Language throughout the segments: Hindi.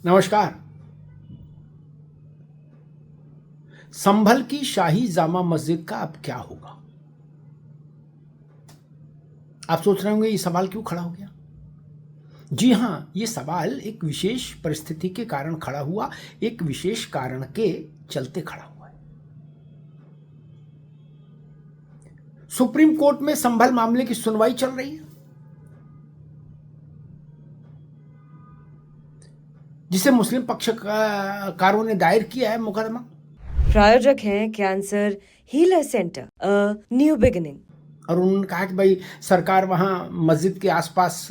नमस्कार। संभल की शाही जामा मस्जिद का अब क्या होगा? आप सोच रहे होंगे ये सवाल क्यों खड़ा हो गया? जी हां, ये सवाल एक विशेष परिस्थिति के कारण खड़ा हुआ, एक विशेष कारण के चलते खड़ा हुआ है। सुप्रीम कोर्ट में संभल मामले की सुनवाई चल रही है, जिसे मुस्लिम पक्षकारों ने दायर किया है मुकदमा। प्रायोजक हैं cancer healer centre new beginning. और उन्होंने कहा कि भाई सरकार वहां मस्जिद के आसपास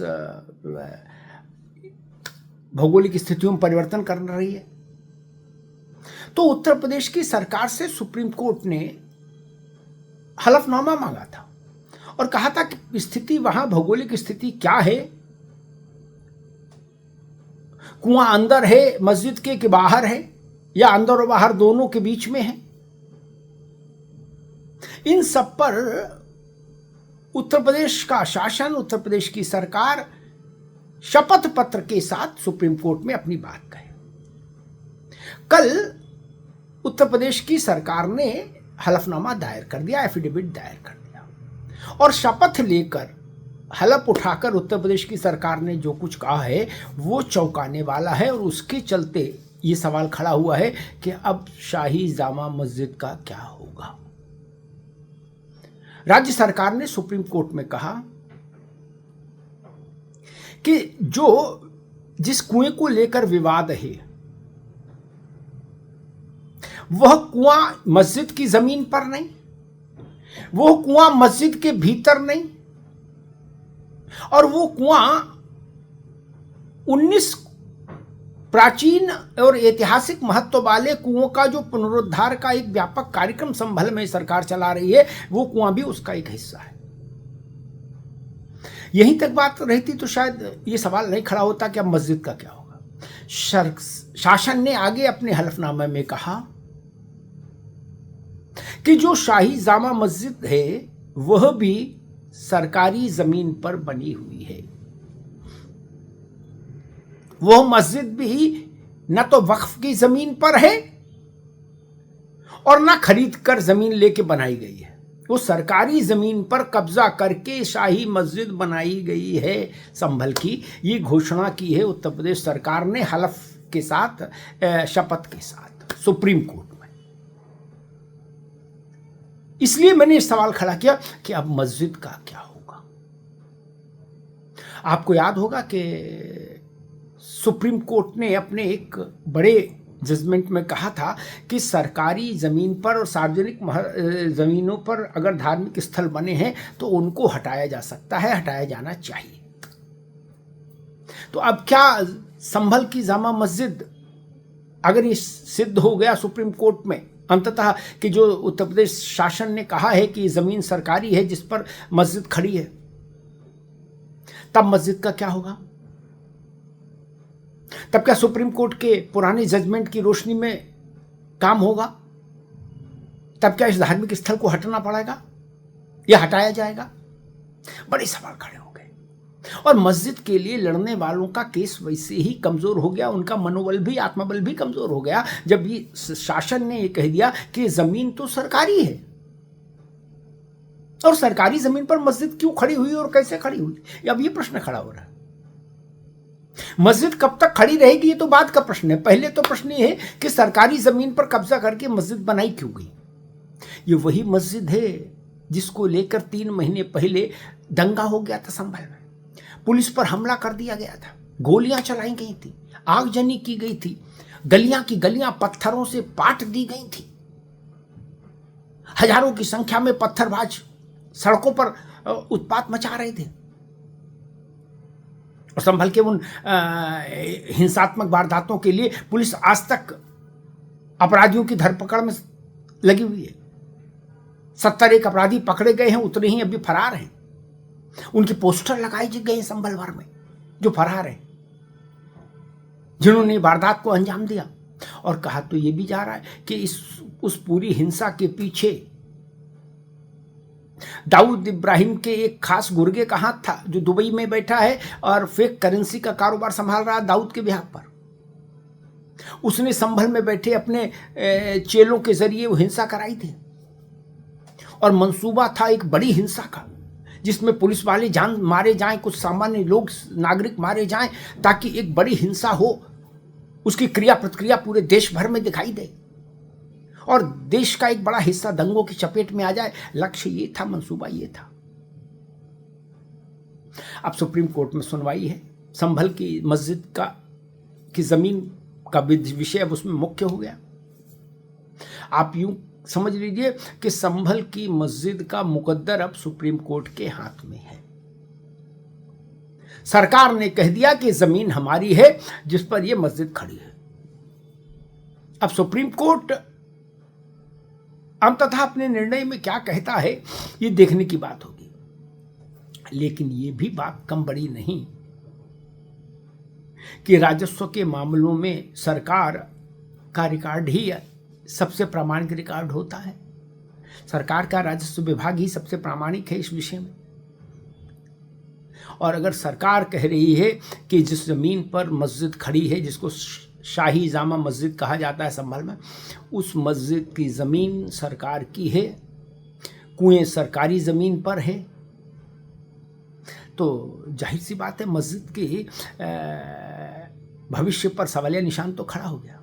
भौगोलिक स्थितियों में परिवर्तन कर रही है। तो उत्तर प्रदेश की सरकार से सुप्रीम कोर्ट ने हलफनामा मांगा था और कहा था कि स्थिति वहां भौगोलिक स्थिति क्या है, कुआं अंदर है मस्जिद के कि बाहर है, या अंदर और बाहर दोनों के बीच में है। इन सब पर उत्तर प्रदेश का शासन, उत्तर प्रदेश की सरकार शपथ पत्र के साथ सुप्रीम कोर्ट में अपनी बात कहे। कल उत्तर प्रदेश की सरकार ने हलफनामा दायर कर दिया, एफिडेविट दायर कर दिया और शपथ लेकर हलफ उठाकर उत्तर प्रदेश की सरकार ने जो कुछ कहा है वो चौंकाने वाला है। और उसके चलते ये सवाल खड़ा हुआ है कि अब शाही जामा मस्जिद का क्या होगा। राज्य सरकार ने सुप्रीम कोर्ट में कहा कि जिस कुएं को लेकर विवाद है वह कुआं मस्जिद की जमीन पर नहीं, वो कुआं मस्जिद के भीतर नहीं, और वो कुआं 19 प्राचीन और ऐतिहासिक महत्व वाले कुओं का जो पुनरुद्धार का एक व्यापक कार्यक्रम संभल में सरकार चला रही है, वो कुआं भी उसका एक हिस्सा है। यहीं तक बात रहती तो शायद ये सवाल नहीं खड़ा होता कि अब मस्जिद का क्या होगा। शासन ने आगे अपने हलफनामे में कहा कि जो शाही जामा मस्जिद है वह भी सरकारी जमीन पर बनी हुई है। वह मस्जिद भी न तो वक्फ की जमीन पर है और न खरीद कर जमीन लेके बनाई गई है। वो सरकारी जमीन पर कब्जा करके शाही मस्जिद बनाई गई है संभल की। ये घोषणा की है उत्तर प्रदेश सरकार ने हलफ के साथ, शपथ के साथ सुप्रीम कोर्ट में। इसलिए मैंने इस सवाल खड़ा किया कि अब मस्जिद का क्या होगा। आपको याद होगा कि सुप्रीम कोर्ट ने अपने एक बड़े जजमेंट में कहा था कि सरकारी जमीन पर और सार्वजनिक जमीनों पर अगर धार्मिक स्थल बने हैं तो उनको हटाया जा सकता है, हटाया जाना चाहिए। तो अब क्या संभल की जामा मस्जिद, अगर ये सिद्ध हो गया सुप्रीम कोर्ट में अंततः कि जो उत्तर प्रदेश शासन ने कहा है कि जमीन सरकारी है जिस पर मस्जिद खड़ी है, तब मस्जिद का क्या होगा? तब क्या सुप्रीम कोर्ट के पुराने जजमेंट की रोशनी में काम होगा? तब क्या इस धार्मिक स्थल को हटाना पड़ेगा या हटाया जाएगा? बड़े सवाल खड़े हो गए। और मस्जिद के लिए लड़ने वालों का केस वैसे ही कमजोर हो गया, उनका मनोबल भी, आत्मबल भी कमजोर हो गया जब ये शासन ने ये कह दिया कि जमीन तो सरकारी है और सरकारी जमीन पर मस्जिद क्यों खड़ी हुई और कैसे खड़ी हुई। अब ये प्रश्न खड़ा हो रहा है। मस्जिद कब तक खड़ी रहेगी ये तो बाद का प्रश्न है। पहले तो प्रश्न ये है कि सरकारी जमीन पर कब्जा करके मस्जिद बनाई क्यों गई। ये वही मस्जिद है जिसको लेकर 3 महीने पहले दंगा हो गया था संभल में, पुलिस पर हमला कर दिया गया था, गोलियां चलाई गई थी, आगजनी की गई थी, गलियां की गलियां पत्थरों से पाट दी गई थी, हजारों की संख्या में पत्थरबाज सड़कों पर उत्पात मचा रहे थे। और संभल के उन हिंसात्मक वारदातों के लिए पुलिस आज तक अपराधियों की धरपकड़ में लगी हुई है। 71 अपराधी पकड़े गए हैं, उतने ही अभी फरार हैं। उनके पोस्टर लगाए गए संभल भर में जो फरार हैं, जिन्होंने वारदात को अंजाम दिया। और कहा तो ये भी जा रहा है कि उस पूरी हिंसा के पीछे दाऊद इब्राहिम के एक खास गुर्गे का हाथ था जो दुबई में बैठा है और फेक करेंसी का कारोबार संभाल रहा है दाऊद के बिहाफ पर। उसने संभल में बैठे अपने चेलों के जरिए वो हिंसा कराई थी, और मंसूबा था एक बड़ी हिंसा का, जिसमें पुलिस वाले जान मारे जाएं, कुछ सामान्य लोग नागरिक मारे जाएं, ताकि एक बड़ी हिंसा हो, उसकी क्रिया प्रतिक्रिया पूरे देश भर में दिखाई दे और देश का एक बड़ा हिस्सा दंगों की चपेट में आ जाए। लक्ष्य ये था, मंसूबा ये था। अब सुप्रीम कोर्ट में सुनवाई है। संभल की मस्जिद की जमीन का विषय अब उसमें मुख्य हो गया। आप यूं समझ लीजिए कि संभल की मस्जिद का मुकद्दर अब सुप्रीम कोर्ट के हाथ में है। सरकार ने कह दिया कि जमीन हमारी है जिस पर यह मस्जिद खड़ी है। अब सुप्रीम कोर्ट अंततः अपने निर्णय में क्या कहता है, ये देखने की बात होगी। लेकिन यह भी बात कम बड़ी नहीं कि राजस्व के मामलों में सरकार का रिकॉर्ड ही सबसे प्रामाणिक रिकॉर्ड होता है। सरकार का राजस्व विभाग ही सबसे प्रामाणिक है इस विषय में। और अगर सरकार कह रही है कि जिस जमीन पर मस्जिद खड़ी है, जिसको शाही जामा मस्जिद कहा जाता है संभल में, उस मस्जिद की जमीन सरकार की है, कुएं सरकारी जमीन पर है, तो जाहिर सी बात है मस्जिद के भविष्य पर सवालिया निशान तो खड़ा हो गया।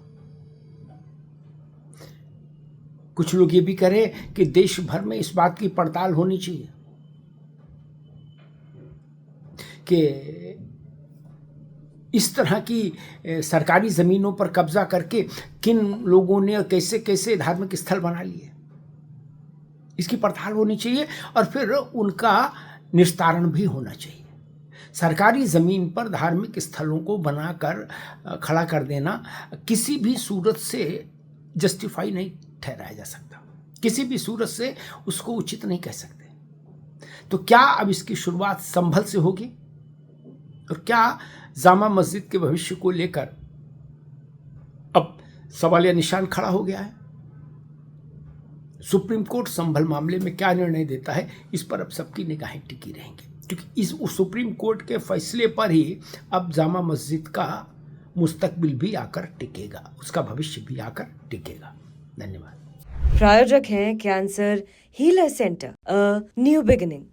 कुछ लोग ये भी करें कि देश भर में इस बात की पड़ताल होनी चाहिए कि इस तरह की सरकारी जमीनों पर कब्जा करके किन लोगों ने कैसे कैसे धार्मिक स्थल बना लिए, इसकी पड़ताल होनी चाहिए और फिर उनका निस्तारण भी होना चाहिए। सरकारी जमीन पर धार्मिक स्थलों को बनाकर खड़ा कर देना किसी भी सूरत से जस्टिफाई नहीं ठहराया जा सकता, किसी भी सूरत से उसको उचित नहीं कह सकते। तो क्या अब इसकी शुरुआत संभल से होगी और क्या जामा मस्जिद के भविष्य को लेकर अब सवालिया निशान खड़ा हो गया है? सुप्रीम कोर्ट संभल मामले में क्या निर्णय देता है, इस पर अब सबकी निगाहें टिकी रहेंगी, क्योंकि इस सुप्रीम कोर्ट के फैसले पर ही अब जामा मस्जिद का मुस्तकबिल भी आकर टिकेगा, उसका भविष्य भी आकर टिकेगा। धन्यवाद। प्रायोजक हैं cancer healer centre, a new beginning.